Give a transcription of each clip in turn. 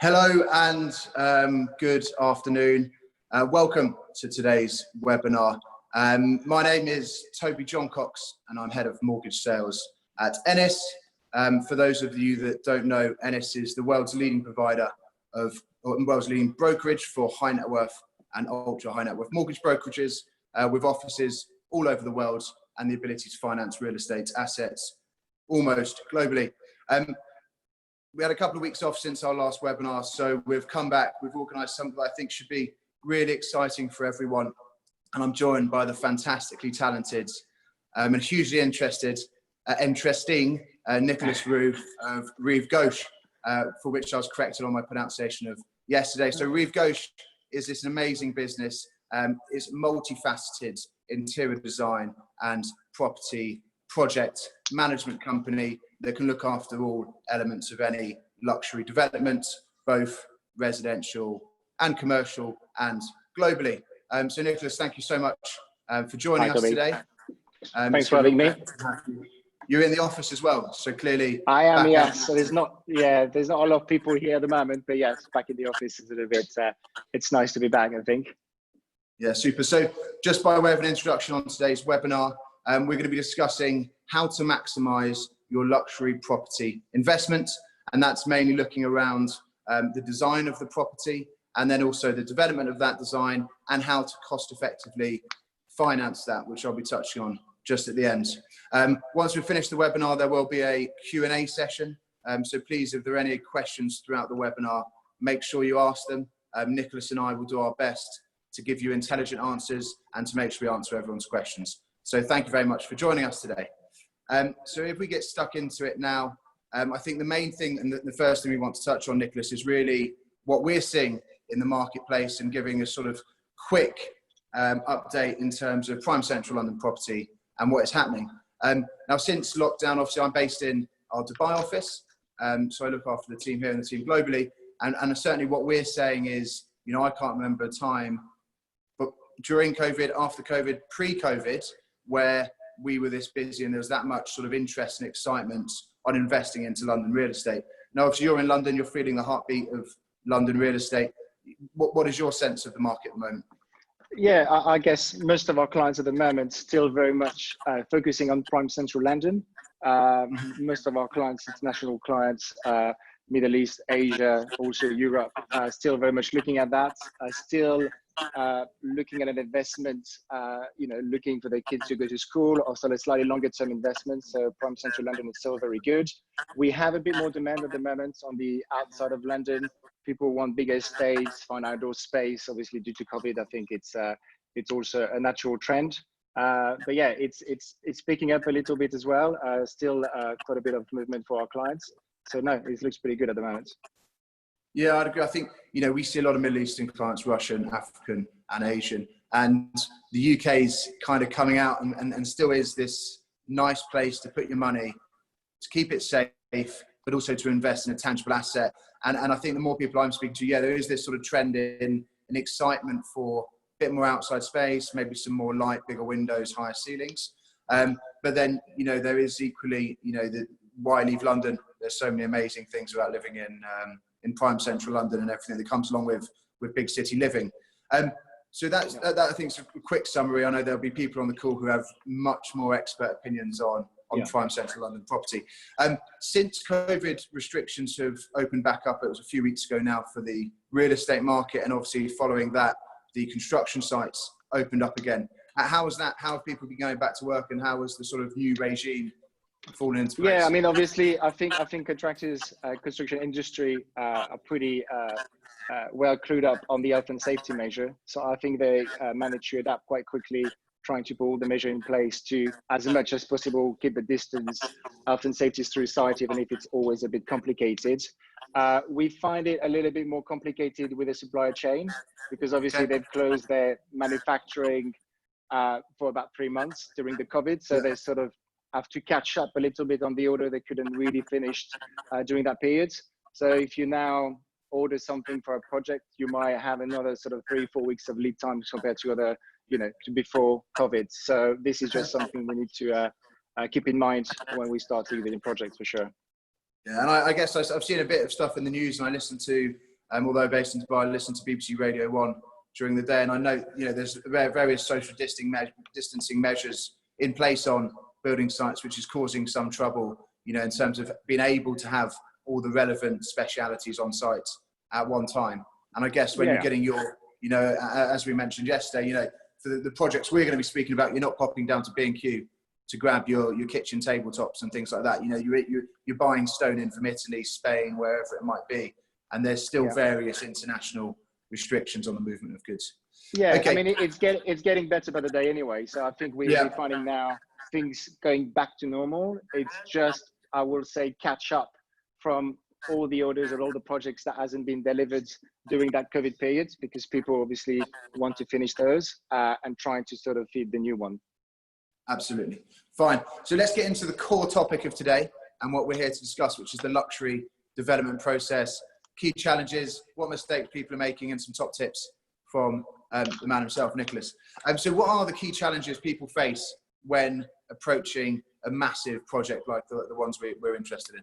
Hello and good afternoon. Welcome to today's webinar. My name is Toby Johncox and I'm Head of Mortgage Sales at Enness. For those of you that don't know, Enness is the world's leading provider of, or world's leading brokerage for high net worth and ultra high net worth mortgage brokerages with offices all over the world and the ability to finance real estate assets almost globally. We had a couple of weeks off since our last webinar, so we've come back. We've organised something that I think should be really exciting for everyone. And I'm joined by the fantastically talented and hugely interesting Nicolas Roux of Rive Gauche, for which I was corrected on my pronunciation of yesterday. So Rive Gauche is this amazing business. It's multifaceted interior design and property project management company that can look after all elements of any luxury development, both residential and commercial and globally. So Nicolas, thank you so much for joining us today. Thanks for having me. You're in the office as well, so clearly. I am, yes. So there's not a lot of people here at the moment, but yes, back in the office is a little bit, it's nice to be back, I think. Yeah, super. So just by way of an introduction on today's webinar, we're going to be discussing how to maximise your luxury property investment. And that's mainly looking around the design of the property and then also the development of that design and how to cost effectively finance that, which I'll be touching on just at the end. Once we finish the webinar, there will be a Q&A session. So please, if there are any questions throughout the webinar, make sure you ask them. Nicolas and I will do our best to give you intelligent answers and to make sure we answer everyone's questions. So thank you very much for joining us today. So if we get stuck into it now, I think the main thing and the first thing we want to touch on, Nicolas, is really what we're seeing in the marketplace and giving a sort of quick update in terms of prime central London property and what is happening. Now, since lockdown, obviously, I'm based in our Dubai office, so I look after the team here and the team globally. And certainly what we're saying is, you know, I can't remember a time, but during COVID, after COVID, pre-COVID, where we were this busy and there was that much sort of interest and excitement on investing into London real estate. Now, obviously you're in London, you're feeling the heartbeat of London real estate. What is your sense of the market at the moment? Yeah, I guess most of our clients at the moment still very much focusing on prime central London. Most of our clients, international clients, Middle East, Asia, also Europe, still very much looking at that, still looking at an investment, you know, looking for their kids to go to school, also a slightly longer term investment. So prime central London is still very good. We have a bit more demand at the moment on the outside of London. People want bigger estates, find outdoor space. Obviously, due to COVID, I think it's also a natural trend. But yeah, it's picking up a little bit as well. Still quite a bit of movement for our clients. So no, it looks pretty good at the moment. Yeah, I'd agree. I think, you know, we see a lot of Middle Eastern clients, Russian, African and Asian, and the UK's kind of coming out and still is this nice place to put your money, to keep it safe, but also to invest in a tangible asset. And I think the more people I'm speaking to, yeah, there is this sort of trend in an excitement for a bit more outside space, maybe some more light, bigger windows, higher ceilings. But then, you know, there is equally, you know, why leave London? There's so many amazing things about living in prime central London and everything that comes along with big city living. So that I think is a quick summary. I know there'll be people on the call who have much more expert opinions on prime central London property. Since COVID restrictions have opened back up, it was a few weeks ago now for the real estate market, and obviously following that, the construction sites opened up again. How was that? How have people been going back to work, and how was the sort of new regime falling into place? Yeah, I mean, obviously, I think contractors, construction industry are pretty well clued up on the health and safety measure. So I think they managed to adapt quite quickly, trying to put all the measure in place to, as much as possible, keep the distance, health and safety through site, even if it's always a bit complicated. We find it a little bit more complicated with the supplier chain, because obviously they've closed their manufacturing for about 3 months during the COVID. So they sort of have to catch up a little bit on the order they couldn't really finish during that period. So if you now order something for a project, you might have another sort of 3-4 weeks of lead time compared to other, you know, to before COVID. So this is just something we need to keep in mind when we start leading projects, for sure. Yeah, and I guess I've seen a bit of stuff in the news, and I listened to although based in Dubai, I listen to BBC Radio 1 during the day, and I know, you know, there's various social distancing measures in place on building sites, which is causing some trouble, you know, in terms of being able to have all the relevant specialities on site at one time. And I guess when you're getting your, you know, as we mentioned yesterday, you know, for the projects we're going to be speaking about, you're not popping down to B&Q to grab your kitchen tabletops and things like that. You know, you're buying stone in from Italy, Spain, wherever it might be. And there's still various international restrictions on the movement of goods. Yeah, okay. I mean, it's getting better by the day anyway. So I think we're finding now things going back to normal. It's just, I will say, catch up from all the orders and all the projects that hasn't been delivered during that COVID period, because people obviously want to finish those and trying to sort of feed the new one. Absolutely. Fine. So let's get into the core topic of today and what we're here to discuss, which is the luxury development process, key challenges, what mistakes people are making, and some top tips from the man himself, Nicolas. So what are the key challenges people face when approaching a massive project like the ones we're interested in?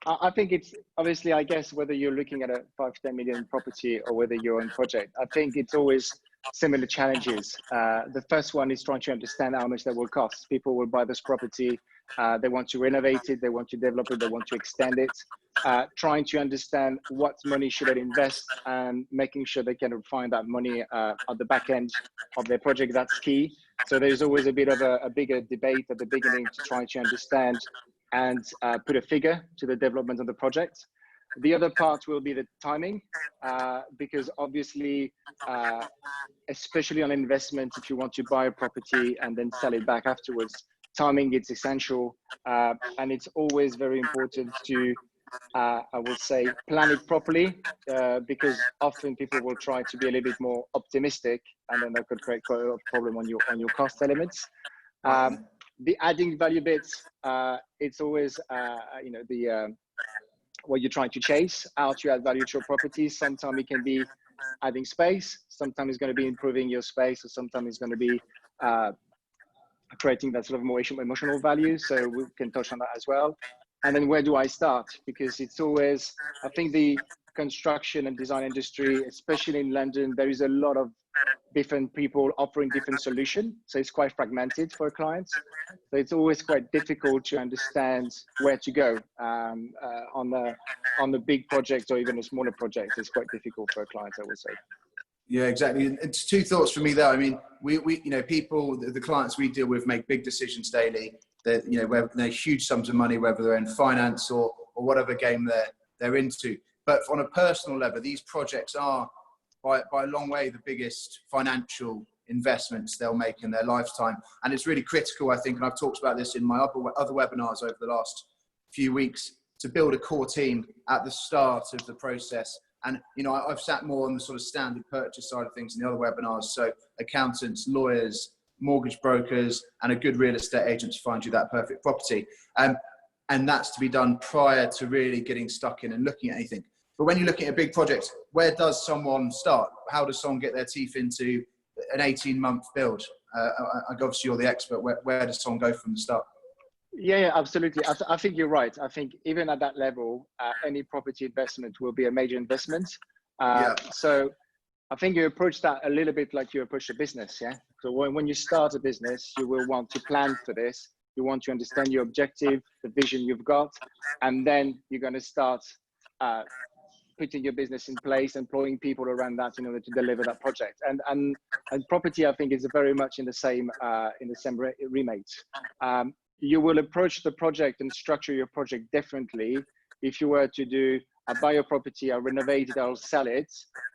I think it's obviously, I guess, whether you're looking at a 5 to 10 million property or whether you're on project, I think it's always similar challenges. The first one is trying to understand how much that will cost. People will buy this property, they want to renovate it, they want to develop it, they want to extend it. Trying to understand what money should they invest and making sure they can find that money at the back end of their project. That's key. So there's always a bit of a bigger debate at the beginning to try to understand and put a figure to the development of the project. The other part will be the timing, because obviously, especially on investment, if you want to buy a property and then sell it back afterwards, timing is essential. And it's always very important to, I will say, plan it properly, because often people will try to be a little bit more optimistic, and then that could create quite a lot of problem on your cost elements. The adding value bits, it's always, you know, what you're trying to chase, how to add value to your properties. Sometimes it can be adding space, sometimes it's going to be improving your space, or sometimes it's going to be creating that sort of more emotional value. So we can touch on that as well. And then where do I start? Because it's always, I think the construction and design industry, especially in London, there is a lot of different people offering different solutions. So it's quite fragmented for clients. So it's always quite difficult to understand where to go on the big project or even a smaller project. It's quite difficult for clients, I would say. Yeah, exactly. It's two thoughts for me there. I mean, we you know, people, the clients we deal with make big decisions daily. That, you know, where they're huge sums of money, whether they're in finance or whatever game they're into. But on a personal level, these projects are by a long way the biggest financial investments they'll make in their lifetime. And it's really critical, I think, and I've talked about this in my other webinars over the last few weeks, to build a core team at the start of the process. And, you know, I've sat more on the sort of standard purchase side of things in the other webinars. So accountants, lawyers, mortgage brokers, and a good real estate agent to find you that perfect property. And that's to be done prior to really getting stuck in and looking at anything. But when you're looking at a big project, where does someone start? How does someone get their teeth into an 18-month build? Obviously, you're the expert. Where does someone go from the start? Yeah, absolutely. I think you're right. I think even at that level, any property investment will be a major investment. So I think you approach that a little bit like you approach a business. Yeah. So when you start a business, you will want to plan for this. You want to understand your objective, the vision you've got, and then you're going to start putting your business in place, employing people around that in order to deliver that project. And property, I think, is very much in the same remit. You will approach the project and structure your project differently if you were to do, I buy a property, I renovate it, I'll sell it,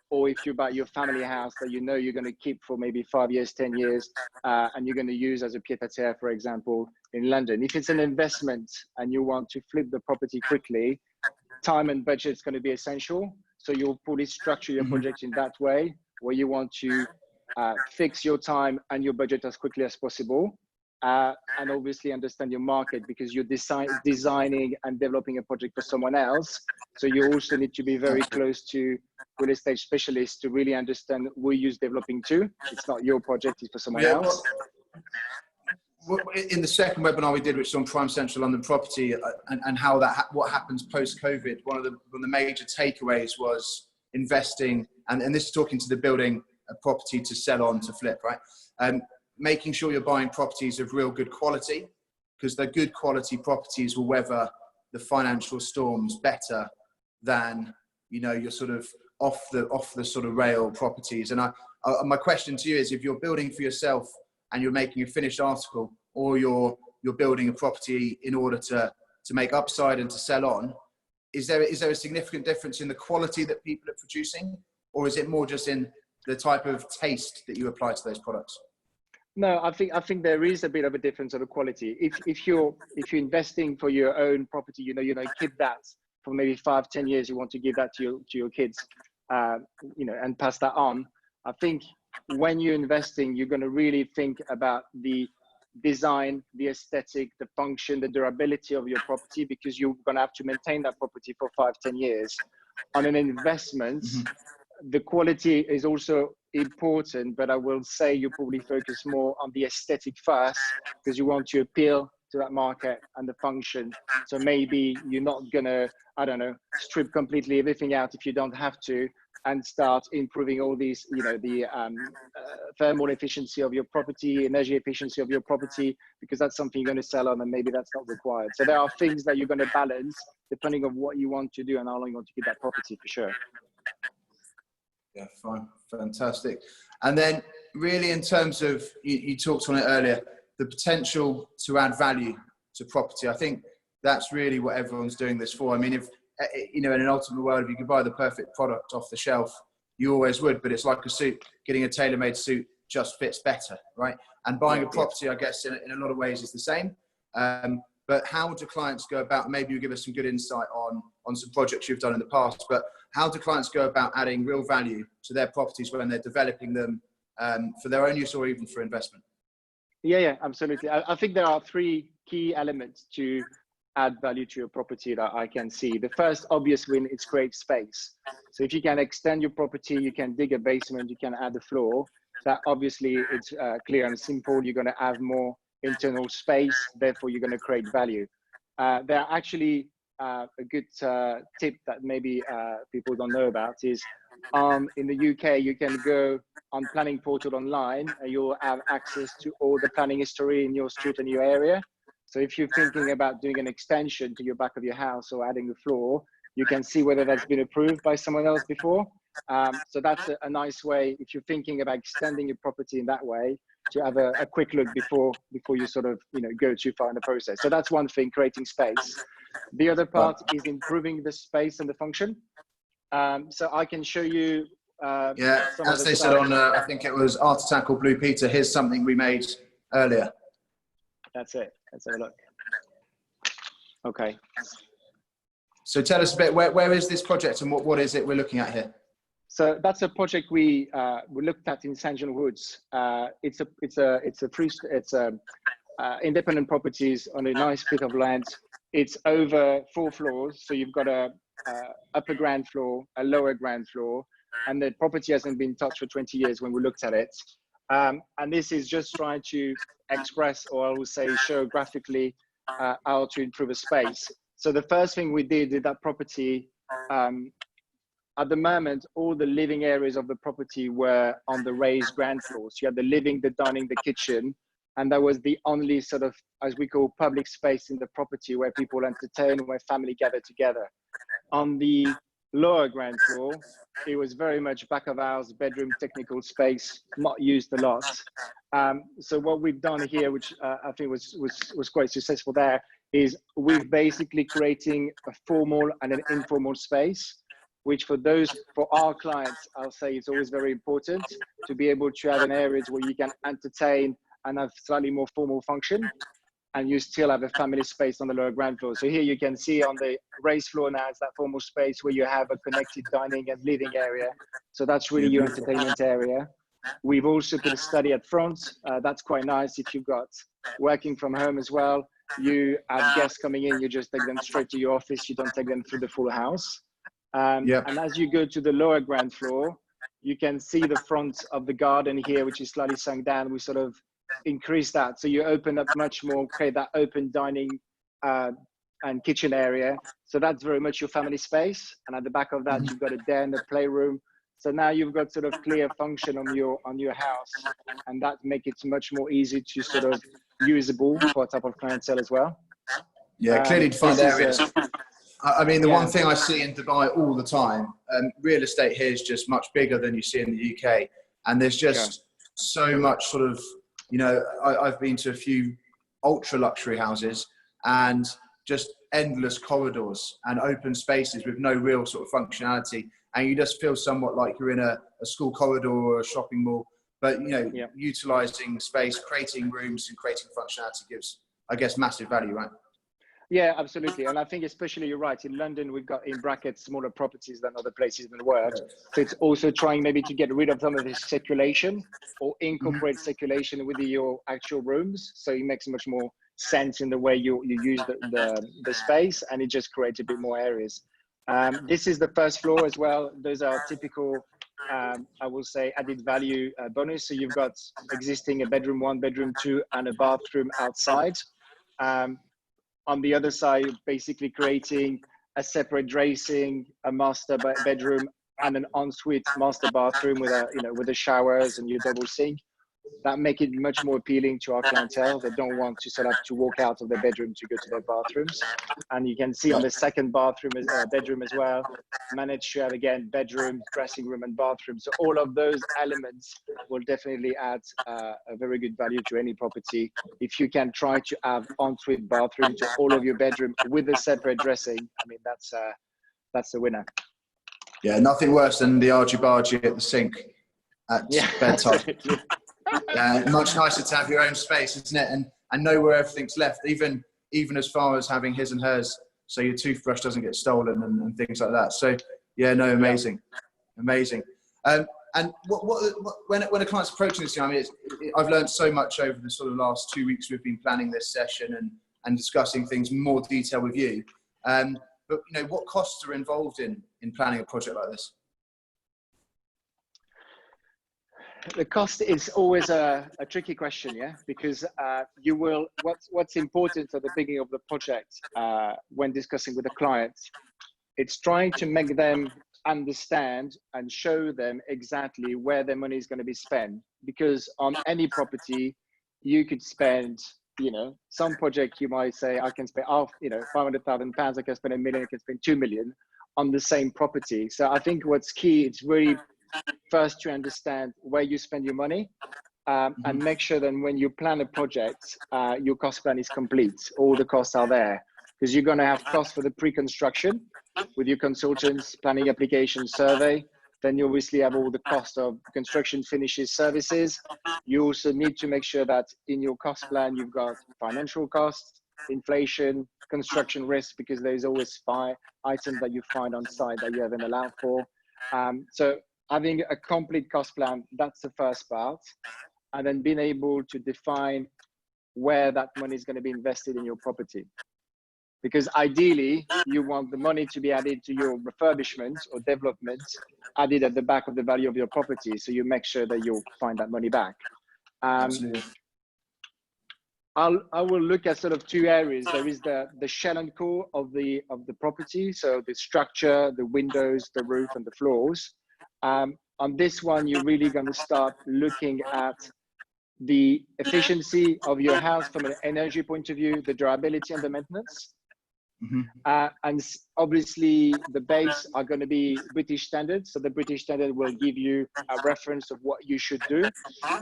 or if you buy your family house that you know you're going to keep for maybe 5 years, 10 years, and you're going to use as a pied-à-terre, for example, in London. If it's an investment and you want to flip the property quickly, time and budget is going to be essential. So you'll fully structure your project in that way, where you want to fix your time and your budget as quickly as possible. And obviously understand your market, because you're designing and developing a project for someone else. So you also need to be very close to real estate specialists to really understand who you're developing to. It's not your project, it's for someone else. in the second webinar we did, which is on prime central London property and how what happens post-COVID, one of the major takeaways was investing, and this is talking to the building a property to sell on to flip, right? Making sure you're buying properties of real good quality, because the good quality properties will weather the financial storms better than, you know, your sort of off the sort of rail properties. And my question to you is, if you're building for yourself and you're making a finished article, or you're building a property in order to make upside and to sell on, is there a significant difference in the quality that people are producing, or is it more just in the type of taste that you apply to those products? No, I think there is a bit of a difference of the quality. If you're investing for your own property, you know, keep that for maybe 5-10 years. You want to give that to your kids, you know, and pass that on. I think when you're investing, you're going to really think about the design, the aesthetic, the function, the durability of your property, because you're going to have to maintain that property for 5-10 years. On an investment, the quality is also important, but I will say you probably focus more on the aesthetic first, because you want to appeal to that market and the function. So maybe you're not gonna, I don't know, strip completely everything out if you don't have to, and start improving all these, you know, the thermal efficiency of your property, energy efficiency of your property, because that's something you're going to sell on, and maybe that's not required. So there are things that you're going to balance depending on what you want to do and how long you want to keep that property, for sure. Yeah, fine, fantastic. And then really in terms of, you talked on it earlier, the potential to add value to property. I think that's really what everyone's doing this for. I mean, if, you know, in an ultimate world, if you could buy the perfect product off the shelf, you always would, but it's like a suit. Getting a tailor-made suit just fits better, right? And buying a property, I guess, in a lot of ways is the same. But how do clients go about, maybe you give us some good insight on some projects you've done in the past, but how do clients go about adding real value to their properties when they're developing them for their own use or even for investment? Yeah, absolutely. I think there are 3 key elements to add value to your property that I can see. The first obvious win is create space. So if you can extend your property, you can dig a basement, you can add a floor. That obviously it's clear and simple. You're going to have more internal space, therefore you're going to create value. There are actually a good tip that maybe people don't know about is in the UK, you can go on planning portal online and you'll have access to all the planning history in your street and your area. So if you're thinking about doing an extension to your back of your house or adding a floor, you can see whether that's been approved by someone else before. So that's a nice way, if you're thinking about extending your property in that way, to have a quick look before you sort of, you know, go too far in the process. So that's one thing, creating space. The other part is improving the space and the function. So I can show you. Yeah, as they said on, I think it was Art Attack or Blue Peter, here's something we made earlier. That's it. Let's have a look. Okay. So tell us a bit, where is this project and what is it we're looking at here? So that's a project we looked at in St. John Woods. It's independent properties on a nice bit of land. It's over 4 floors. So you've got a upper ground floor, a lower ground floor, and the property hasn't been touched for 20 years when we looked at it. And this is just trying to express, or I would say show graphically, how to improve a space. So the first thing we did with that property, at the moment, all the living areas of the property were on the raised ground floor. So you had the living, the dining, the kitchen, and that was the only sort of, as we call, public space in the property where people entertain, where family gather together. On the lower ground floor, it was very much back of house, bedroom, technical space, not used a lot. So what we've done here, which I think was quite successful there, is we're basically creating a formal and an informal space, which for our clients, I'll say it's always very important to be able to have an area where you can entertain and have slightly more formal function, and you still have a family space on the lower ground floor. So here you can see on the raised floor now, it's that formal space where you have a connected dining and living area. So that's really your entertainment area. We've also put a study at front. That's quite nice if you've got working from home as well. You have guests coming in, you just take them straight to your office. You don't take them through the full house. And as you go to the lower ground floor, you can see the front of the garden here, which is slightly sunk down. We sort of increase that. So you open up much more, create that open dining and kitchen area. So that's very much your family space. And at the back of that, you've got a den, a playroom. So now you've got sort of clear function on your house, and that makes it much more easy to sort of usable for a type of clientele as well. Yeah, clearly defined areas. I mean, the one thing I see in Dubai all the time, real estate here is just much bigger than you see in the UK. And there's just so much sort of, you know, I've been to a few ultra luxury houses and just endless corridors and open spaces with no real sort of functionality. And you just feel somewhat like you're in a school corridor or a shopping mall. But, you know, utilizing space, creating rooms and creating functionality gives, I guess, massive value, right? Yeah, absolutely. And I think especially you're right, in London, we've got in brackets smaller properties than other places in the world. So it's also trying maybe to get rid of some of this circulation or incorporate circulation within your actual rooms. So it makes much more sense in the way you use the space, and it just creates a bit more areas. This is the first floor as well. Those are typical, I will say, added value bonus. So you've got existing a bedroom 1, bedroom 2, and a bathroom outside. On the other side, basically creating a separate dressing, a master bedroom, and an ensuite master bathroom with a, you know, with the showers and your double sink. That make it much more appealing to our clientele. They don't want to sort of have to walk out of their bedroom to go to their bathrooms. And you can see on the second bedroom as well, managed to have again bedroom, dressing room, and bathroom. So all of those elements will definitely add a very good value to any property. If you can try to have ensuite bathroom to all of your bedroom with a separate dressing, I mean that's the winner. Yeah, nothing worse than the argy-bargy at the sink at bedtime. Much nicer to have your own space, isn't it? And know where everything's left, even as far as having his and hers, so your toothbrush doesn't get stolen and things like that. So yeah, no, amazing. And when a client's approaching this, I mean, I've learned so much over the sort of last 2 weeks we've been planning this session and discussing things in more detail with you. But you know, what costs are involved in planning a project like this? The cost is always a tricky question, because what's important at the beginning of the project when discussing with the clients, it's trying to make them understand and show them exactly where their money is going to be spent. Because on any property, you could spend, you know, some project you might say, I can spend £500,000, I can spend £1 million, I can spend 2 million on the same property. So I think what's key, it's really first to understand where you spend your money and make sure that when you plan a project, your cost plan is complete. All the costs are there, because you're going to have costs for the pre-construction with your consultants, planning application, survey. Then you obviously have all the cost of construction finishes, services. You also need to make sure that in your cost plan, you've got financial costs, inflation, construction risk, because there's always items that you find on site that you haven't allowed for. So having a complete cost plan, that's the first part. And then being able to define where that money is going to be invested in your property. Because ideally, you want the money to be added to your refurbishment or development, added at the back of the value of your property. So you make sure that you'll find that money back. Absolutely. I will look at sort of two areas. There is the shell and core of the property. So the structure, the windows, the roof, and the floors. On this one, you're really going to start looking at the efficiency of your house from an energy point of view, the durability and the maintenance. And obviously the base are going to be British standards. So the British standard will give you a reference of what you should do,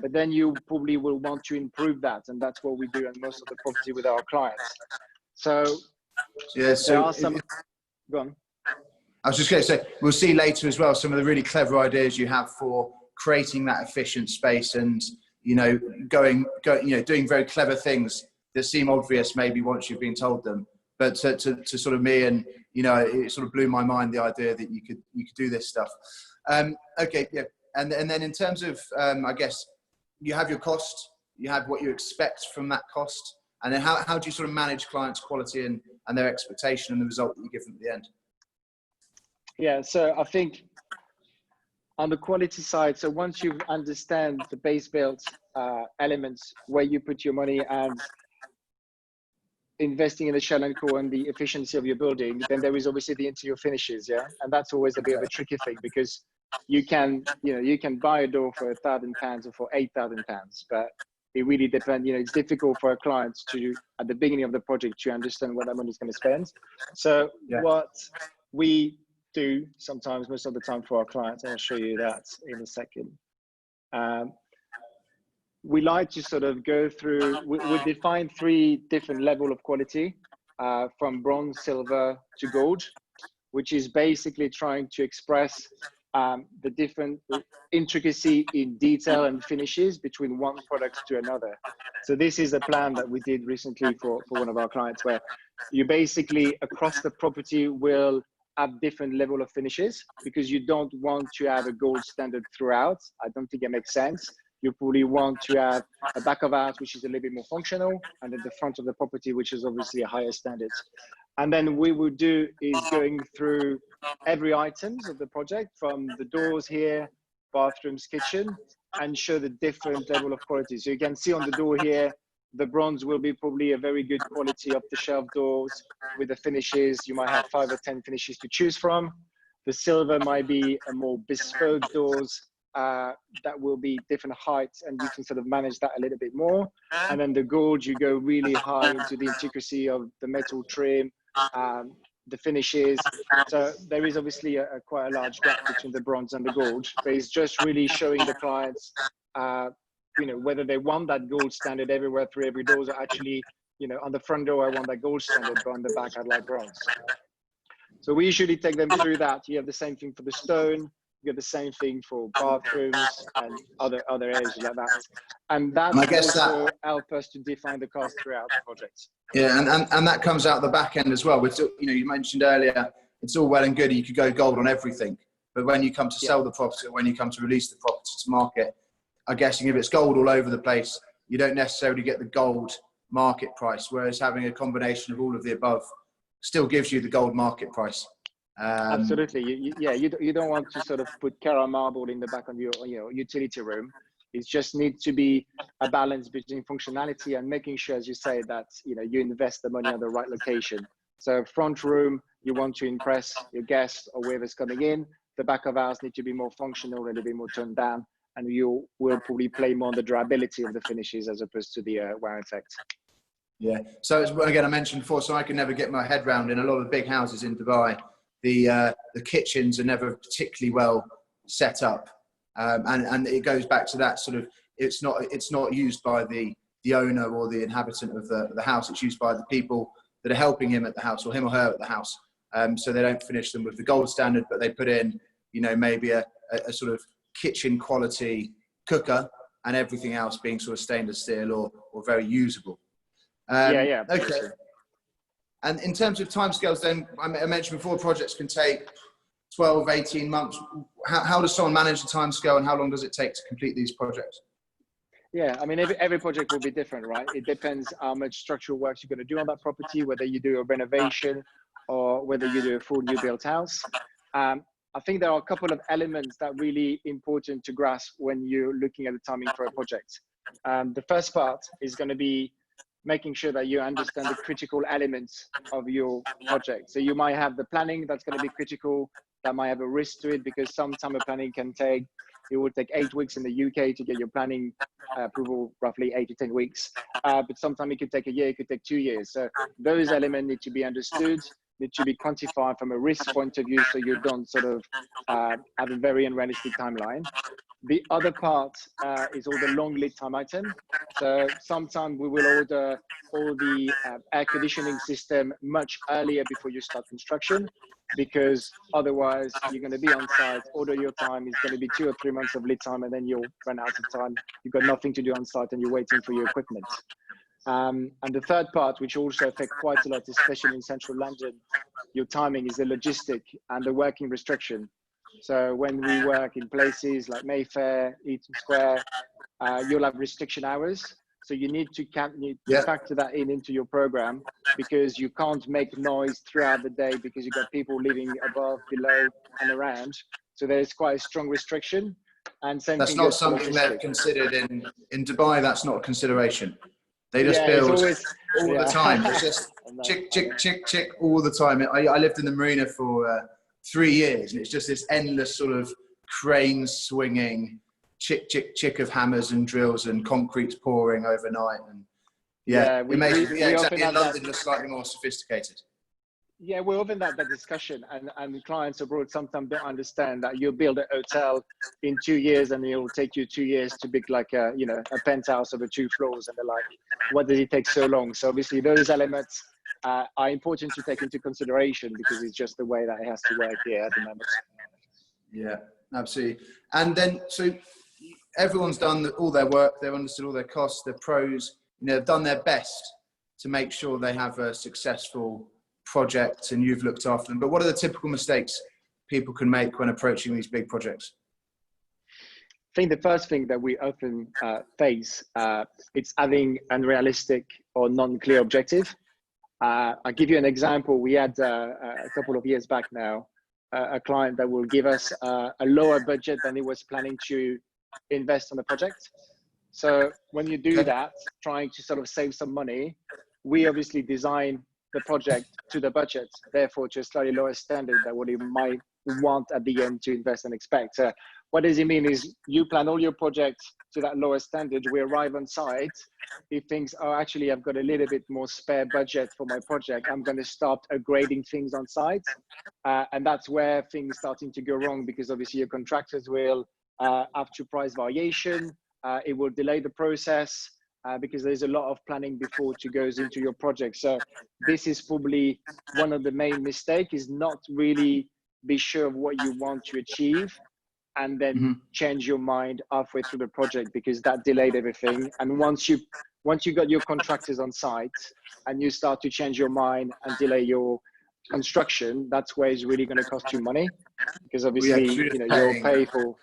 but then you probably will want to improve that. And that's what we do on most of the property with our clients. So yeah, there are some, go on. I was just going to say, we'll see later as well, some of the really clever ideas you have for creating that efficient space and, you know, doing very clever things that seem obvious maybe once you've been told them. But to sort of me, and you know, it sort of blew my mind, the idea that you could do this stuff. Okay, yeah, and then in terms of I guess you have your cost, you have what you expect from that cost, and then how do you sort of manage clients' quality and their expectation and the result that you give them at the end? Yeah, so I think on the quality side, so once you understand the base build elements where you put your money and investing in the shell and core and the efficiency of your building, then there is obviously the interior finishes, yeah, and that's always a bit of a tricky thing, because you can buy a door for £1,000 or for £8,000, but it really depends. It's difficult for a client to, at the beginning of the project, to understand what that money is going to spend. So what we do sometimes, most of the time for our clients, and I'll show you that in a second. We like to sort of go through, we define 3 different levels of quality, from bronze, silver to gold, which is basically trying to express the different intricacy in detail and finishes between one product to another. So this is a plan that we did recently for one of our clients, where you basically across the property will have different level of finishes, because you don't want to have a gold standard throughout. I don't think it makes sense. You probably want to have a back of house, which is a little bit more functional, and then the front of the property, which is obviously a higher standard. And then we would do is going through every items of the project, from the doors here, bathrooms, kitchen, and show the different level of quality. So you can see on the door here, the bronze will be probably a very good quality off-the-shelf doors with the finishes. You might have 5 or 10 finishes to choose from. The silver might be a more bespoke doors, that will be different heights, and you can sort of manage that a little bit more. And then the gold, you go really high into the intricacy of the metal trim, the finishes. So there is obviously quite a large gap between the bronze and the gold, but it's just really showing the clients, whether they want that gold standard everywhere through every door, or actually, on the front door, I want that gold standard, but on the back, I'd like bronze. So we usually take them through that. You have the same thing for the stone. You have the same thing for bathrooms and other areas like that. And that also helps us to define the cost throughout the project. Yeah, and that comes out the back end as well. With, you mentioned earlier, it's all well and good, you could go gold on everything, but when you come to sell the property, or when you come to release the property to market, I'm guessing if it's gold all over the place, you don't necessarily get the gold market price, whereas having a combination of all of the above still gives you the gold market price. Absolutely. You don't want to sort of put Carrara marble in the back of your utility room. It just needs to be a balance between functionality and making sure, as you say, that you invest the money on the right location. So front room, you want to impress your guests or whoever's coming in. The back of house need to be more functional, a little bit more toned down, and you will probably play more on the durability of the finishes as opposed to the wear effect. Yeah. So again, I mentioned before, so I can never get my head round in a lot of big houses in Dubai. The kitchens are never particularly well set up, and it goes back to that sort of, it's not used by the owner or the inhabitant of the house. It's used by the people that are helping him at the house, or him or her at the house. So they don't finish them with the gold standard, but they put in maybe a sort of kitchen quality cooker, and everything else being sort of stainless steel or very usable. Yeah. Okay. And in terms of timescales, then, I mentioned before, projects can take 12, 18 months. How does someone manage the timescale, and how long does it take to complete these projects? Yeah, I mean, every project will be different, right? It depends how much structural work you're going to do on that property, whether you do a renovation or whether you do a full new built house. I think there are a couple of elements that are really important to grasp when you're looking at the timing for a project. The first part is going to be making sure that you understand the critical elements of your project. So you might have the planning that's going to be critical, that might have a risk to it, because sometimes a planning it will take 8 weeks in the UK to get your planning approval, roughly 8 to 10 weeks. But sometimes it could take a year, it could take 2 years. So those elements need to be understood, need to be quantified from a risk point of view, so you don't sort of have a very unrealistic timeline. The other part is all the long lead time item. So sometimes we will order all the air conditioning system much earlier before you start construction, because otherwise you're going to be on site, order your time, it's going to be 2 or 3 months of lead time, and then you'll run out of time. You've got nothing to do on site and you're waiting for your equipment. And the third part, which also affects quite a lot, especially in central London, your timing, is the logistic and the working restriction. So when we work in places like Mayfair, Eaton Square, you'll have restriction hours. So you need to factor that into your program, because you can't make noise throughout the day because you've got people living above, below, and around. So there's quite a strong restriction. And same That's thing not goes for something they've logistics. considered in Dubai. That's not a consideration. They just Yeah, build it's always, all yeah. the time. It's just I know, chick, I know. chick, chick, chick all the time. I lived in the marina for 3 years, and it's just this endless sort of crane swinging, chick, chick, chick of hammers and drills and concrete's pouring overnight. And Yeah, it makes it, we often exactly. In have that. London, just slightly more sophisticated. Yeah, we're often that discussion, and clients abroad sometimes don't understand that you build a hotel in 2 years, and it will take you 2 years to build like a penthouse over 2 floors, and they're like, what does it take so long? So obviously those elements are important to take into consideration, because it's just the way that it has to work here at the moment. Yeah, absolutely. And then, so everyone's done all their work, they've understood all their costs, their pros, they've done their best to make sure they have a successful project, and you've looked after them. But what are the typical mistakes people can make when approaching these big projects? I think the first thing that we often face, it's having unrealistic or non-clear objective. I'll give you an example. We had a couple of years back now, a client that will give us a lower budget than he was planning to invest on the project. So when you do that, trying to sort of save some money, we obviously design the project to the budget, therefore to a slightly lower standard than what you might want at the end to invest and expect. What does it mean is you plan all your projects to that lower standard. We arrive on site, he thinks, oh, actually, I've got a little bit more spare budget for my project. I'm going to start upgrading things on site. And that's where things starting to go wrong, because obviously your contractors will have to price variation. It will delay the process because there's a lot of planning before it goes into your project. So this is probably one of the main mistakes, is not really be sure of what you want to achieve and then change your mind halfway through the project, because that delayed everything. And once you got your contractors on site and you start to change your mind and delay your construction, that's where it's really going to cost you money, because obviously you'll pay for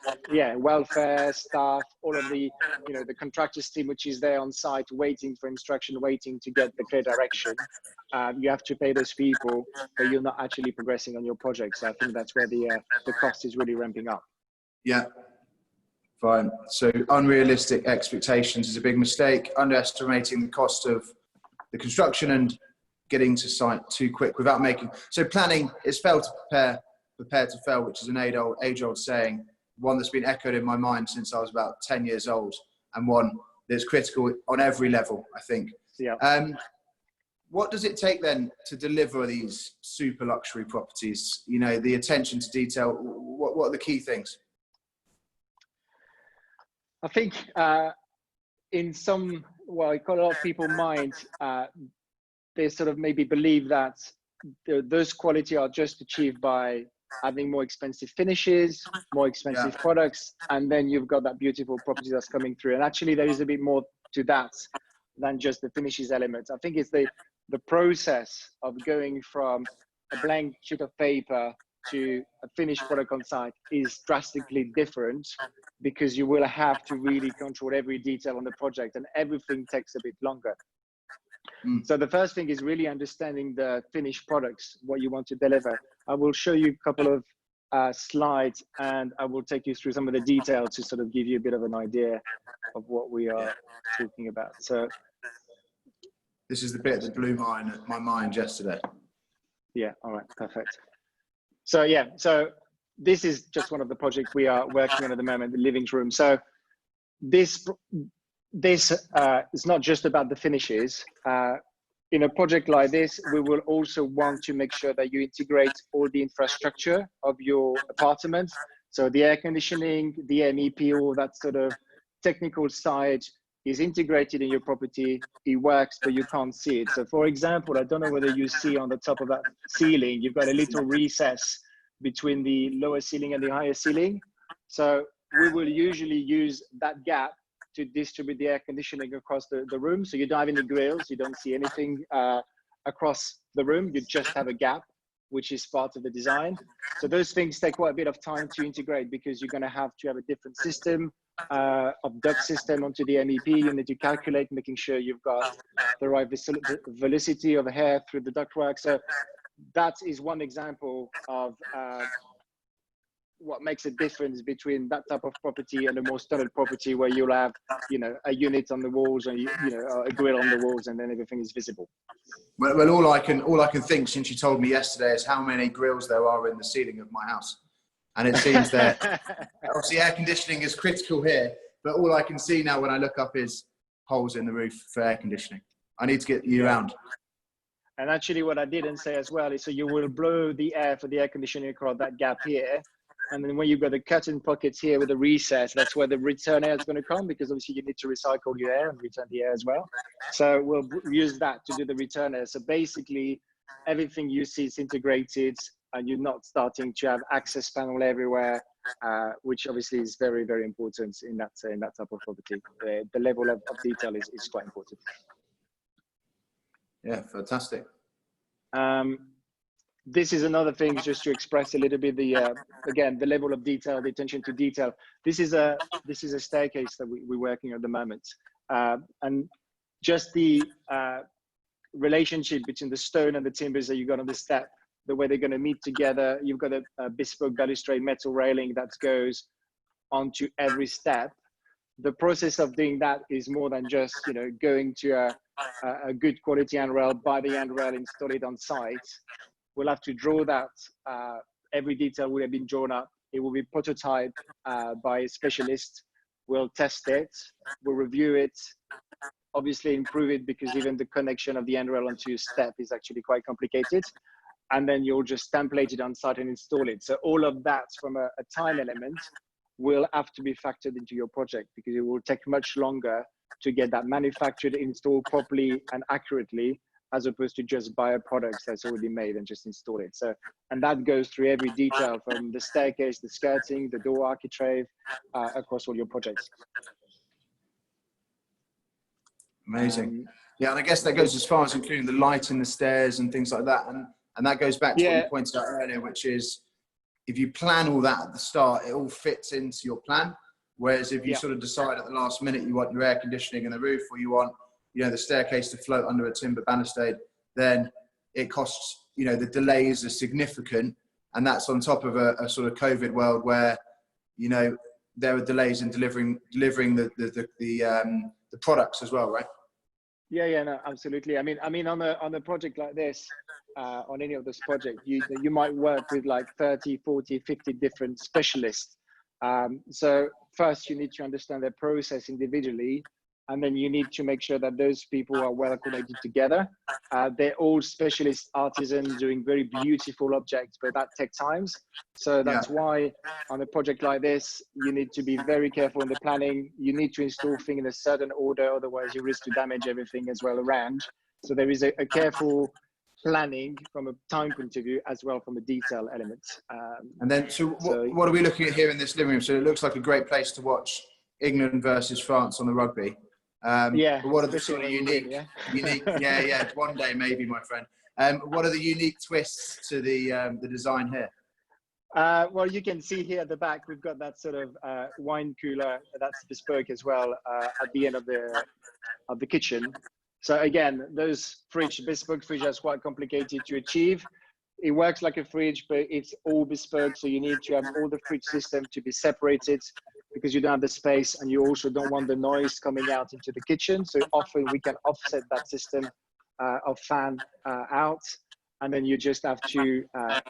welfare, staff, all of the the contractors team which is there on site waiting for instruction, waiting to get the clear direction. You have to pay those people, but you're not actually progressing on your project. So I think that's where the cost is really ramping up. Yeah, fine. So unrealistic expectations is a big mistake. Underestimating the cost of the construction and getting to site too quick without making. So planning is fail to prepare to fail, which is an age-old saying, one that's been echoed in my mind since I was about 10 years old, and one that's critical on every level, I think. Yeah. What does it take then to deliver these super luxury properties? The attention to detail. What are the key things? I think in some, quite a lot of people's mind, they sort of maybe believe that those quality are just achieved by having more expensive finishes, more expensive products, and then you've got that beautiful property that's coming through. And actually there is a bit more to that than just the finishes element. I think it's the process of going from a blank sheet of paper to a finished product on site is drastically different, because you will have to really control every detail on the project, and everything takes a bit longer. So the first thing is really understanding the finished products, what you want to deliver. I will show you a couple of slides, and I will take you through some of the details to sort of give you a bit of an idea of what we are talking about. So this is the bit that blew my mind yesterday. Yeah, all right, perfect. So so this is just one of the projects we are working on at the moment, the living room. So this is not just about the finishes. In a project like this, we will also want to make sure that you integrate all the infrastructure of your apartment. So the air conditioning, the MEP, all that sort of technical side is integrated in your property. It works, but you can't see it. So for example, I don't know whether you see on the top of that ceiling, you've got a little recess between the lower ceiling and the higher ceiling. So we will usually use that gap to distribute the air conditioning across the room. So you don't have any grills, you don't see anything across the room, you just have a gap, which is part of the design. So those things take quite a bit of time to integrate, because you're gonna have to have a different system of duct system onto the MEP. You need to calculate, making sure you've got the right velocity of air through the ductwork. So that is one example of what makes a difference between that type of property and a more standard property where you'll have, you know, a unit on the walls and, you know, a grill on the walls and then everything is visible. Well, all I can think since you told me yesterday is how many grills there are in the ceiling of my house. And it seems that obviously air conditioning is critical here, but all I can see now when I look up is holes in the roof for air conditioning. I need to get you around. And actually what I didn't say as well is, so you will blow the air for the air conditioning across that gap here. And then when you've got the cut-in pockets here with the recess, that's where the return air is going to come, because obviously you need to recycle your air and return the air as well. So we'll use that to do the return air. So basically everything you see is integrated and you're not starting to have access panel everywhere, which obviously is very, very important in that type of property. The level of detail is quite important. Yeah, fantastic. This is another thing, just to express a little bit again, the level of detail, the attention to detail. This is a staircase that we're working at the moment, and just the relationship between the stone and the timbers that you got on the step, the way they're going to meet together. You've got a bespoke balustrade metal railing that goes onto every step. The process of doing that is more than just, you know, going to a good quality handrail, buy the handrail, install it on site. We'll have to draw that. Every detail will have been drawn up. It will be prototyped by a specialist. We'll test it. We'll review it. Obviously improve it, because even the connection of the handrail onto a step is actually quite complicated. And then you'll just template it on site and install it. So all of that from a time element will have to be factored into your project, because it will take much longer to get that manufactured, installed properly and accurately, as opposed to just buy a product that's already made and just install it. So, and that goes through every detail, from the staircase, the skirting, the door architrave, across all your projects. Amazing. Yeah, and I guess that goes as far as including the light in the stairs and things like that. And that goes back to what you pointed out earlier, which is, if you plan all that at the start, it all fits into your plan. Whereas if you sort of decide at the last minute you want your air conditioning in the roof, or you want, you know, the staircase to float under a timber balustrade, then it costs, you know, the delays are significant. And that's on top of a sort of COVID world where, you know, there are delays in delivering the products as well, right? Yeah, no, absolutely. I mean, on a project like this, on any of this project, you might work with like 30, 40, 50 different specialists. So first you need to understand their process individually, and then you need to make sure that those people are well connected together. They're all specialist artisans doing very beautiful objects, but that takes time. So that's why on a project like this, you need to be very careful in the planning. You need to install things in a certain order, otherwise you risk to damage everything as well around. So there is a careful planning from a time point of view, as well from a detail element. And then, so what are we looking at here in this living room? So it looks like a great place to watch England versus France on the rugby. But what are the sort of unique, one day maybe, my friend. What are the unique twists to the design here? Well, you can see here at the back, we've got that sort of wine cooler that's bespoke as well at the end of the kitchen. So again, those bespoke fridge is quite complicated to achieve. It works like a fridge, but it's all bespoke. So you need to have all the fridge system to be separated, because you don't have the space, and you also don't want the noise coming out into the kitchen. So often we can offset that system of fan out, and then you just have to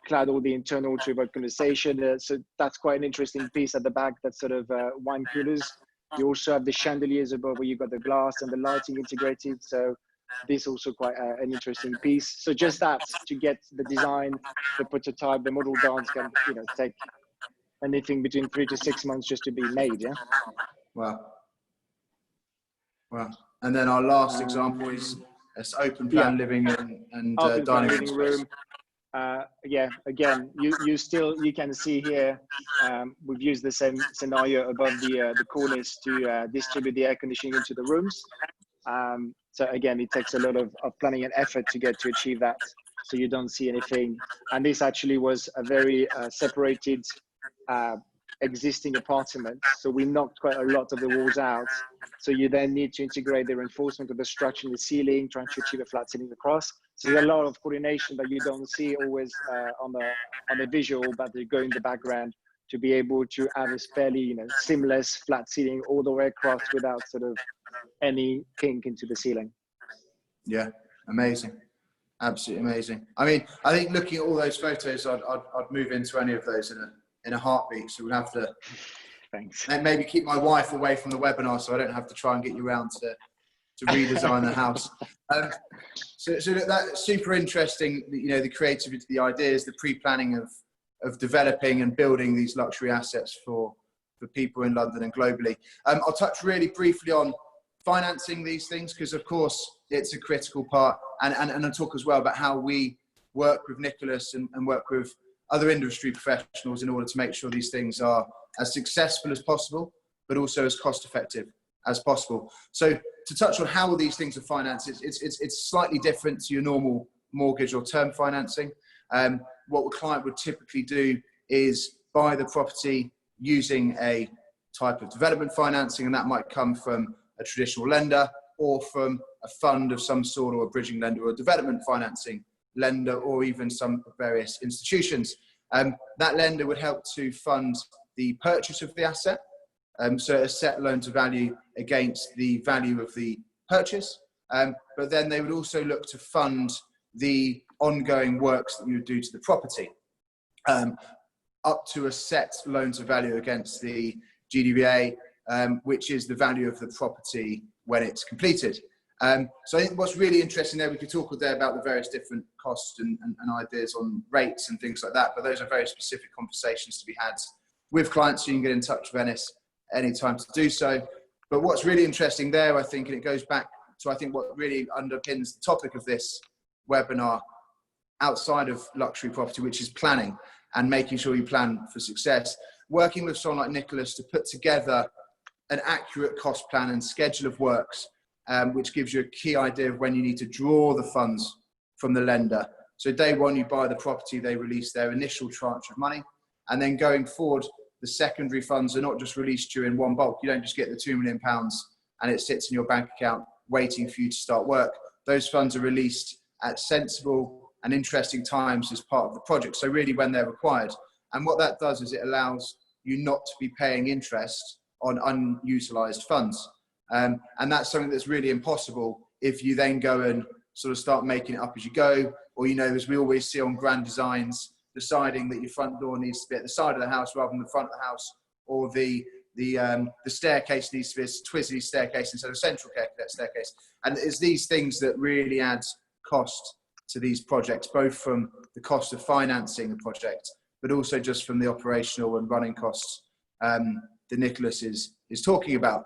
clad all the internal to avoid condensation. So that's quite an interesting piece at the back, that sort of wine coolers. You also have the chandeliers above where you've got the glass and the lighting integrated. So this also quite an interesting piece. So just that, to get the design, the prototype, the model dance can, you know, take anything between 3 to 6 months just to be made. Yeah. Wow. And then our last example is this open plan living and dining room. Again, you can see here, we've used the same scenario above the cornice to distribute the air conditioning into the rooms. So again, it takes a lot of planning and effort to achieve that, so you don't see anything. And this actually was a very separated existing apartment, so we knocked quite a lot of the walls out. So you then need to integrate the reinforcement of the structure in the ceiling, trying to achieve a flat ceiling across. So there's a lot of coordination that you don't see always on the visual, but they go in the background to be able to have a fairly, seamless flat ceiling all the way across without sort of any kink into the ceiling. Yeah, amazing. Absolutely amazing. I mean, I think looking at all those photos, I'd move into any of those in a heartbeat. So we'll have to Thanks. maybe keep my wife away from the webinar so I don't have to try and get you around to redesign the house. So look, that's super interesting. The creativity, the ideas, the pre-planning of developing and building these luxury assets for people in London and globally. I'll touch really briefly on financing these things because, of course, it's a critical part, and I'll talk as well about how we work with Nicolas and work with other industry professionals in order to make sure these things are as successful as possible, but also as cost effective as possible. So to touch on how these things are financed, it's slightly different to your normal mortgage or term financing. What a client would typically do is buy the property using a type of development financing, and that might come from a traditional lender or from a fund of some sort, or a bridging lender or a development financing lender, or even some various institutions. That lender would help to fund the purchase of the asset, so a set loan to value against the value of the purchase, but then they would also look to fund the ongoing works that you would do to the property, up to a set loan to value against the GDVA, which is the value of the property when it's completed. So I think what's really interesting there, we could talk there about the various different costs and ideas on rates and things like that, but those are very specific conversations to be had with clients, so you can get in touch with Enness anytime to do so. But what's really interesting there, I think, and it goes back to, I think, what really underpins the topic of this webinar outside of luxury property, which is planning and making sure you plan for success. Working with someone like Nicolas to put together an accurate cost plan and schedule of works, which gives you a key idea of when you need to draw the funds from the lender. So day one, you buy the property, they release their initial tranche of money, and then going forward, the secondary funds are not just released to you in one bulk. You don't just get the £2 million and it sits in your bank account waiting for you to start work. Those funds are released at sensible and interesting times as part of the project, so really when they're required. And what that does is it allows you not to be paying interest on unutilized funds. And that's something that's really impossible if you then go and sort of start making it up as you go, or, as we always see on grand designs, deciding that your front door needs to be at the side of the house rather than the front of the house, or the staircase needs to be a twizzly staircase instead of a central staircase. And it's these things that really add cost to these projects, both from the cost of financing the project, but also just from the operational and running costs that Nicolas is talking about.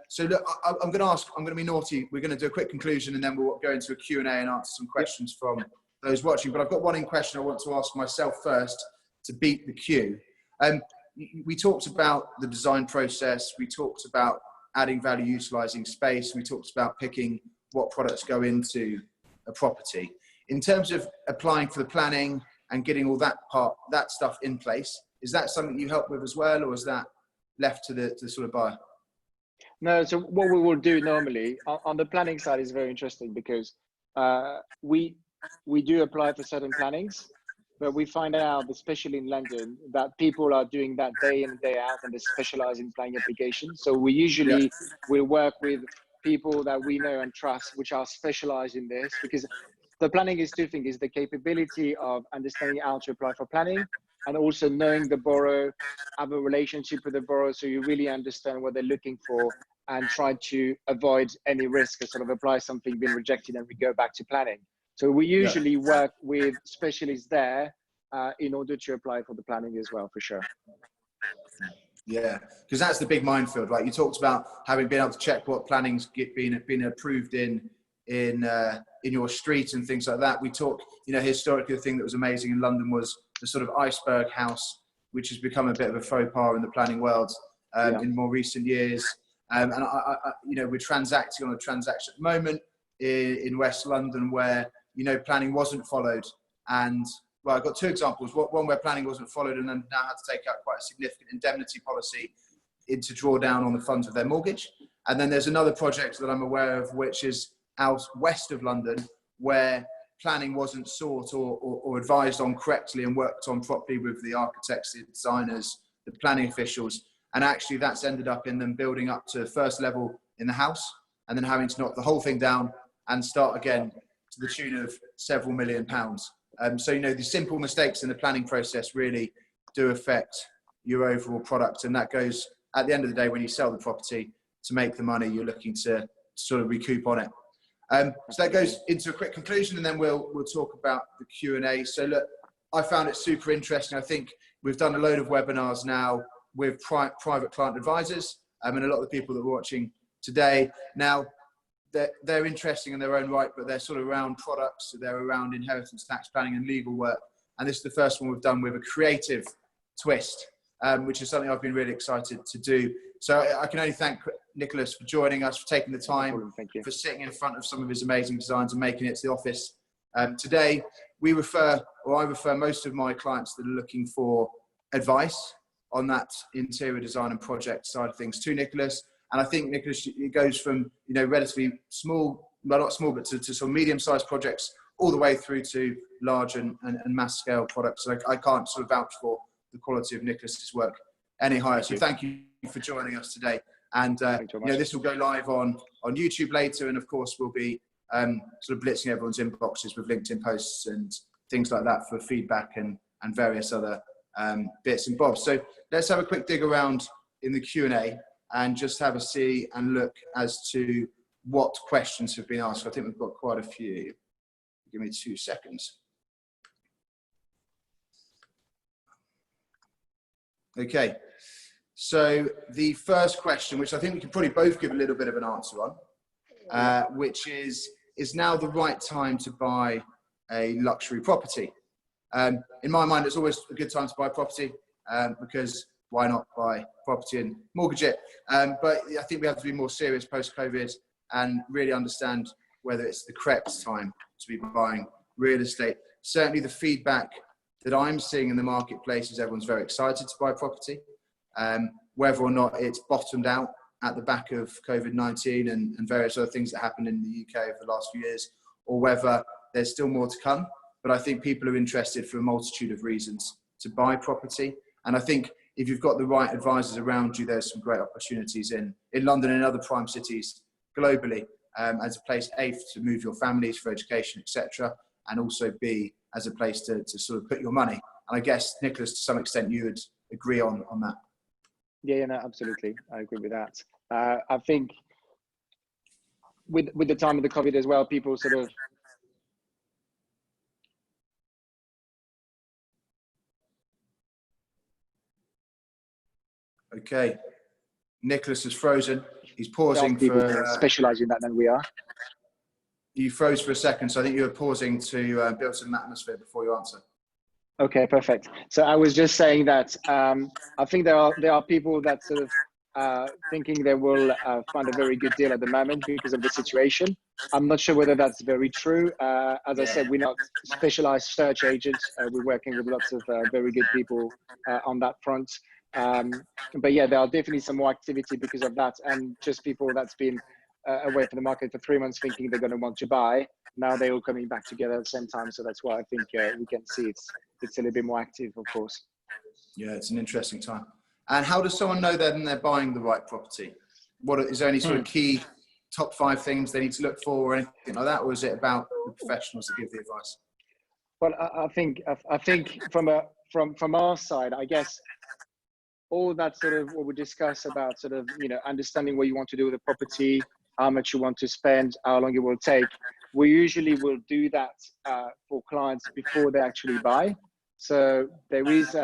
So look, I'm going to be naughty. We're going to do a quick conclusion and then we'll go into a Q&A and answer some questions from those watching. But I've got one in question I want to ask myself first to beat the queue. We talked about the design process. We talked about adding value, utilizing space. We talked about picking what products go into a property. In terms of applying for the planning and getting all that stuff in place, is that something you help with as well, or is that left to the sort of buyer? No, so what we will do normally on the planning side is very interesting because we do apply for certain plannings, but we find out, especially in London, that people are doing that day in and day out and they specialize in planning applications. So we usually will work with people that we know and trust, which are specialized in this, because the planning is two things: is the capability of understanding how to apply for planning, and also knowing the borrower, have a relationship with the borrower, so you really understand what they're looking for and try to avoid any risk of sort of apply something being rejected and we go back to planning. So we usually work with specialists there in order to apply for the planning as well, for sure. Yeah, because that's the big minefield, right? You talked about having been able to check what planning's been approved in your street and things like that. We talk, historically, the thing that was amazing in London was the sort of iceberg house, which has become a bit of a faux pas in the planning world in more recent years. And we're transacting on a transaction at the moment in West London where, planning wasn't followed. And well, I've got two examples. One where planning wasn't followed and then now had to take out quite a significant indemnity policy to draw down on the funds of their mortgage. And then there's another project that I'm aware of, which is out west of London, where planning wasn't sought or advised on correctly and worked on properly with the architects, the designers, the planning officials. And actually that's ended up in them building up to first level in the house and then having to knock the whole thing down and start again to the tune of several £1,000,000. So, you know, the simple mistakes in the planning process really do affect your overall product. And that goes at the end of the day, when you sell the property, to make the money, you're looking to sort of recoup on it. So that goes into a quick conclusion, and then we'll talk about the Q&A. So look, I found it super interesting. I think we've done a load of webinars now with private client advisors, and a lot of the people that are watching today. Now, they're interesting in their own right, but they're sort of around products, so they're around inheritance tax planning and legal work. And this is the first one we've done with a creative twist, which is something I've been really excited to do. So I can only thank Nicolas for joining us, for taking the time, for sitting in front of some of his amazing designs and making it to the office. Today, I refer most of my clients that are looking for advice on that interior design and project side of things to Nicolas. And I think, Nicolas, it goes from, you know, relatively small, well, not small, but to sort of medium-sized projects all the way through to large and mass-scale products. So I can't sort of vouch for the quality of Nicolas's work any higher. So thank you for joining us today. And you know, this will go live on YouTube later, and of course we'll be sort of blitzing everyone's inboxes with LinkedIn posts and things like that for feedback and various other bits and bobs. So let's have a quick dig around in the Q&A and just have a see and look as to what questions have been asked. I think we've got quite a few. Give me 2 seconds. Okay, so the first question, which I think we can probably both give a little bit of an answer on, which is now the right time to buy a luxury property? In my mind, it's always a good time to buy property because why not buy property and mortgage it? But I think we have to be more serious post-COVID and really understand whether it's the correct time to be buying real estate. Certainly the feedback that I'm seeing in the marketplace is everyone's very excited to buy property. Whether or not it's bottomed out at the back of COVID-19 and various other things that happened in the UK over the last few years, or whether there's still more to come. But I think people are interested for a multitude of reasons to buy property. And I think if you've got the right advisors around you, there's some great opportunities in London and other prime cities globally, as a place, A, to move your families for education, etc., and also B, as a place to sort of put your money. And I guess, Nicolas, to some extent, you would agree on that. Yeah, no, absolutely. I agree with that. I think with the time of the COVID as well, people sort of Okay, Nicolas is frozen. He's pausing for specialize in that than we are. You froze for a second, so I think you were pausing to build some atmosphere before you answer. Okay, perfect. So I was just saying that I think there are people that sort of thinking they will find a very good deal at the moment because of the situation. I'm not sure whether that's very true. As I said, we're not specialized search agents. We're working with lots of very good people on that front. But yeah, there are definitely some more activity because of that, and just people that's been away from the market for 3 months thinking they're going to want to buy. Now they're all coming back together at the same time. So that's why I think we can see it's a little bit more active, of course. Yeah, it's an interesting time. And how does someone know then they're buying the right property? What is there any sort of key top 5 things they need to look for or anything like that? Or is it about the professionals that give the advice? Well, I think from our side, I guess, all that sort of what we discuss about sort of, you know, understanding what you want to do with the property, how much you want to spend, how long it will take. We usually will do that for clients before they actually buy. So there is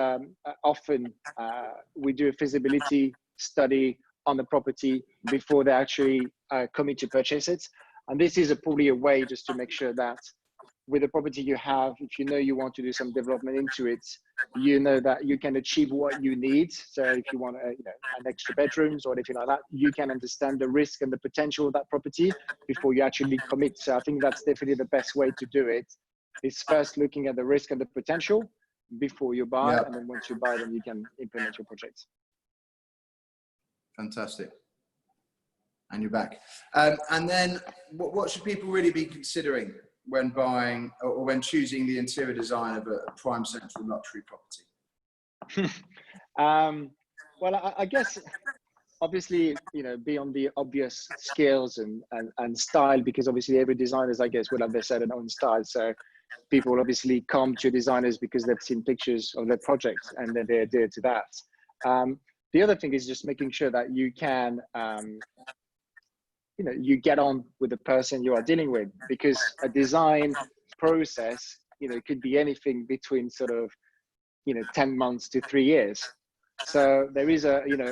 often we do a feasibility study on the property before they actually commit to purchase it. And this is probably a way just to make sure that with the property you have, if you know you want to do some development into it, you know that you can achieve what you need. So if you want an extra bedrooms or anything like that, you can understand the risk and the potential of that property before you actually commit. So I think that's definitely the best way to do it, is first looking at the risk and the potential before you buy. And then once you buy, then you can implement your projects. Fantastic. And you're back. And then what should people really be considering when buying or when choosing the interior design of a prime central luxury property? Well, I guess obviously, beyond the obvious skills and style, because obviously every designers, I guess, will have their certain own style. So people obviously come to designers because they've seen pictures of their projects and then they adhere to that. The other thing is just making sure that you can, you get on with the person you are dealing with, because a design process, could be anything between sort of, 10 months to 3 years. So there is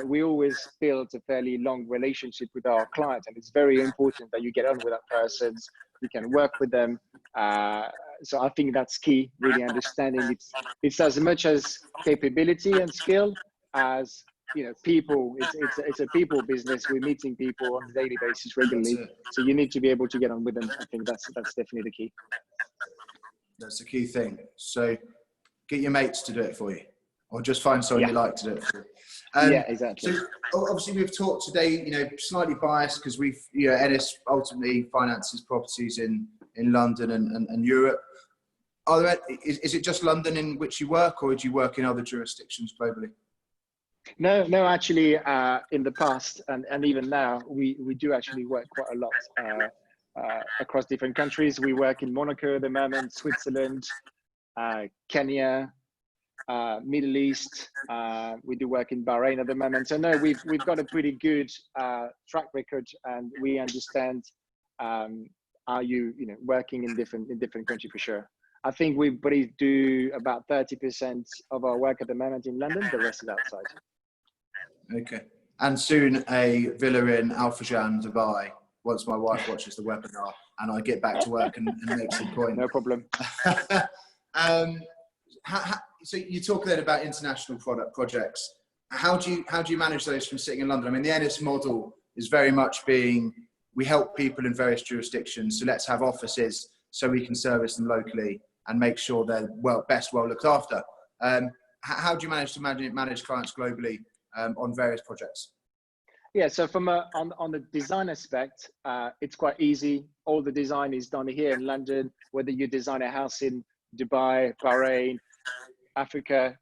we always build a fairly long relationship with our clients, and it's very important that you get on with that person, you can work with them. So I think that's key, really understanding it's as much as capability and skill as, people. It's a people business. We're meeting people on a daily basis regularly. So you need to be able to get on with them. I think that's definitely the key. That's the key thing. So get your mates to do it for you, or just find someone you like to do it for you. Yeah, exactly. So obviously we've talked today, slightly biased because we've, Enness ultimately finances properties in London and Europe. Is it just London in which you work, or do you work in other jurisdictions globally? No, actually, in the past and even now, we do actually work quite a lot across different countries. We work in Monaco at the moment, Switzerland, Kenya, Middle East. We do work in Bahrain at the moment. So no, we've got a pretty good track record, and we understand how working in different countries for sure. I think we do about 30% of our work at the moment in London. The rest is outside. Okay. And soon a villa in Al Fajjan, Dubai, once my wife watches the webinar and I get back to work and make some coin. No problem. So you talk then about international projects. How do you manage those from sitting in London? I mean, the Enness model is very much we help people in various jurisdictions. So let's have offices so we can service them locally and make sure they're well looked after. How do you manage to manage clients globally on various projects? Yeah, so from on the design aspect, it's quite easy. All the design is done here in London. Whether you design a house in Dubai, Bahrain, Africa,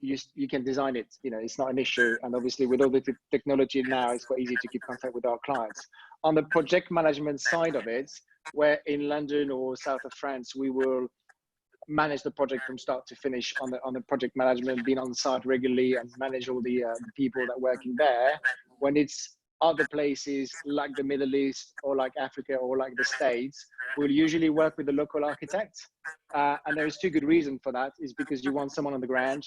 you can design it. It's not an issue. And obviously, with all the technology now, it's quite easy to keep contact with our clients. On the project management side of it, where in London or south of France, we will manage the project from start to finish on the project management, being on site regularly and manage all the people that are working there. When it's other places like the Middle East or like Africa or like the States, we'll usually work with the local architect. And there's two good reasons for that. Is because you want someone on the ground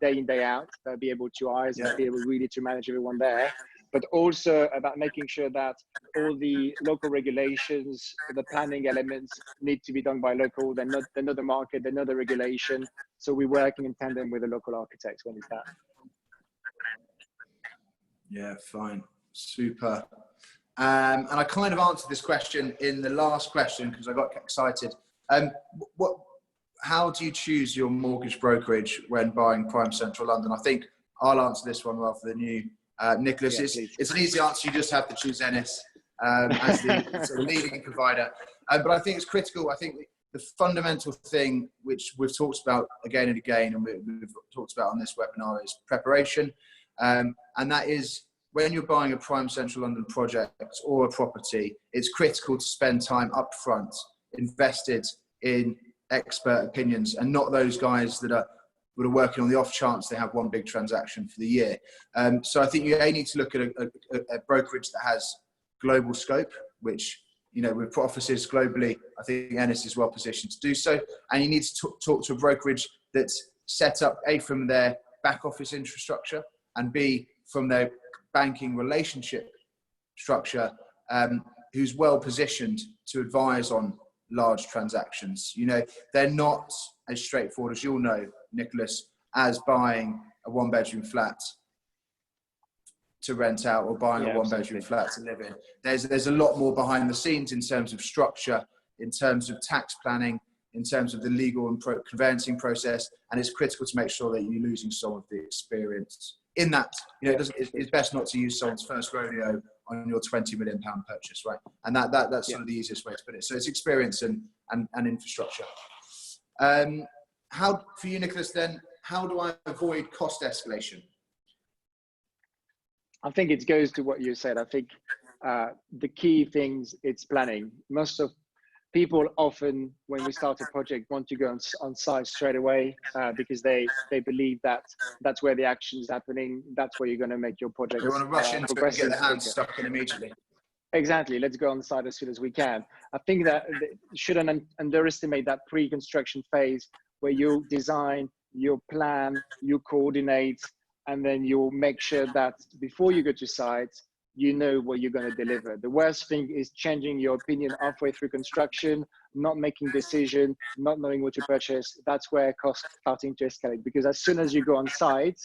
day in, day out, that'll be able to eyes and be able really to manage everyone there. But also about making sure that all the local regulations, the planning elements need to be done by local. They know the market, they know the regulation. So we're working in tandem with the local architects when it's that. Yeah, fine. Super. And I kind of answered this question in the last question because I got excited. How do you choose your mortgage brokerage when buying prime central London? I think I'll answer this one rather than you. Nicolas, it's an easy answer. You just have to choose Enness as the sort of leading provider. But I think it's critical. I think the fundamental thing, which we've talked about again and again, and we've talked about on this webinar, is preparation. And that is, when you're buying a prime central London project or a property, it's critical to spend time upfront, invested in expert opinions, and not those guys that are working on the off chance they have one big transaction for the year. So I think you need to look at a brokerage that has global scope, which, with offices globally, I think Enness is well positioned to do so. And you need to talk to a brokerage that's set up, A, from their back office infrastructure, and B, from their banking relationship structure, who's well positioned to advise on large transactions. They're not as straightforward, as you'll know, Nicolas, as buying a one-bedroom flat to rent out or buying a one-bedroom flat to live in. There's a lot more behind the scenes in terms of structure, in terms of tax planning, in terms of the legal and conveyancing process, and it's critical to make sure that you're losing some of the experience in that. It's best not to use someone's first rodeo on your £20 million purchase, right? And that's sort of the easiest way to put it. So it's experience and infrastructure. How, for you, Nicolas, then, how do I avoid cost escalation? I think it goes to what you said. I think the key things, it's planning. Most of people often, when we start a project, want to go on site straight away because they believe that that's where the action is happening. That's where you're going to make your project. They want to rush into it and get their hands stuck in immediately. Exactly. Let's go on site as soon as we can. I think that shouldn't underestimate that pre-construction phase where you design, you plan, you coordinate, and then you'll make sure that before you go to site, you know what you're going to deliver. The worst thing is changing your opinion halfway through construction, not making decision, not knowing what to purchase. That's where costs starting to escalate, because as soon as you go on site,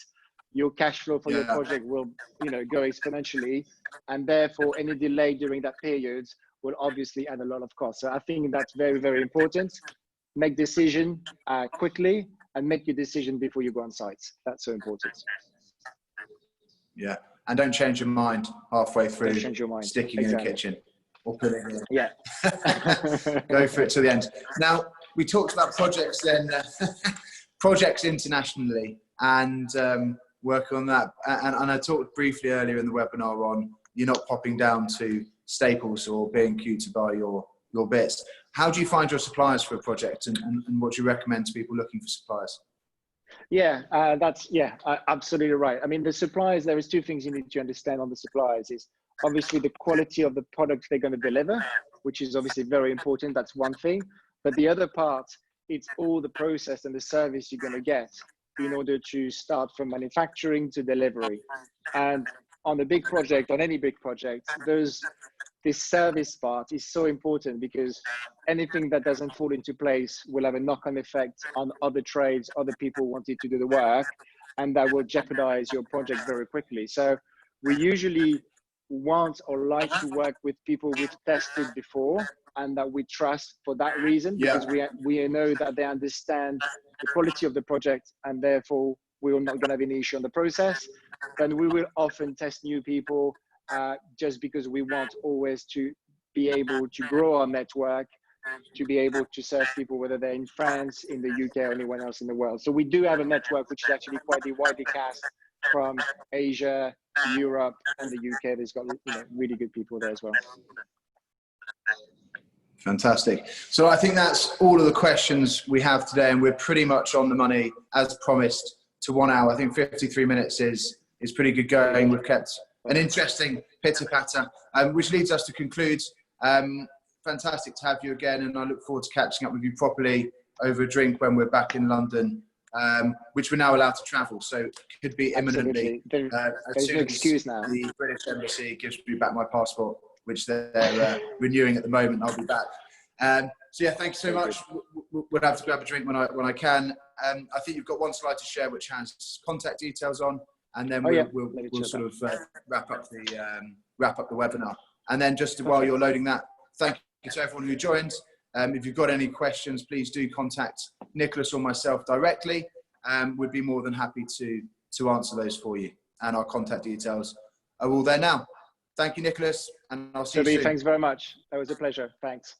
your cash flow for your project will, go exponentially, and therefore any delay during that period will obviously add a lot of cost. So I think that's very, very important. Make decision quickly, and make your decision before you go on site. That's so important. Yeah, and don't change your mind halfway through. Don't change your mind. Sticking in the kitchen or putting it in. Yeah. Go for it to the end. Now, we talked about projects then, projects internationally, and work on that. And I talked briefly earlier in the webinar on you're not popping down to Staples or B&Q to buy your bits. How do you find your suppliers for a project, and what do you recommend to people looking for suppliers? Yeah, that's absolutely right. I mean, the suppliers, there is two things you need to understand on the suppliers is obviously the quality of the product they're going to deliver, which is obviously very important. That's one thing. But the other part, it's all the process and the service you're going to get in order to start from manufacturing to delivery. And on a big project, on any big project, this service part is so important, because anything that doesn't fall into place will have a knock-on effect on other trades, other people wanting to do the work, and that will jeopardize your project very quickly. So we usually want or like to work with people we've tested before and that we trust for that reason, because we know that they understand the quality of the project, and therefore we're not going to have any issue on the process. Then we will often test new people just because we want always to be able to grow our network, to be able to serve people, whether they're in France, in the UK, or anywhere else in the world. So we do have a network which is actually quite widely cast from Asia, Europe, and the UK. There's got really good people there as well. Fantastic. So I think that's all of the questions we have today, and we're pretty much on the money as promised to 1 hour. I think 53 minutes is pretty good going. We've kept an interesting pitter-patter, which leads us to conclude. Fantastic to have you again, and I look forward to catching up with you properly over a drink when we're back in London, which we're now allowed to travel, so it could be imminently. There's no excuse now. The British Embassy gives me back my passport, which they're renewing at the moment. I'll be back. So yeah, thank you so much. We'll have to grab a drink when I can. I think you've got one slide to share which has contact details on, and then we'll sort of wrap up the webinar. And then just while you're loading that, thank you to everyone who joined. If you've got any questions, please do contact Nicolas or myself directly. We'd be more than happy to answer those for you. And our contact details are all there now. Thank you, Nicolas, and I'll see you soon. Thanks very much. That was a pleasure. Thanks.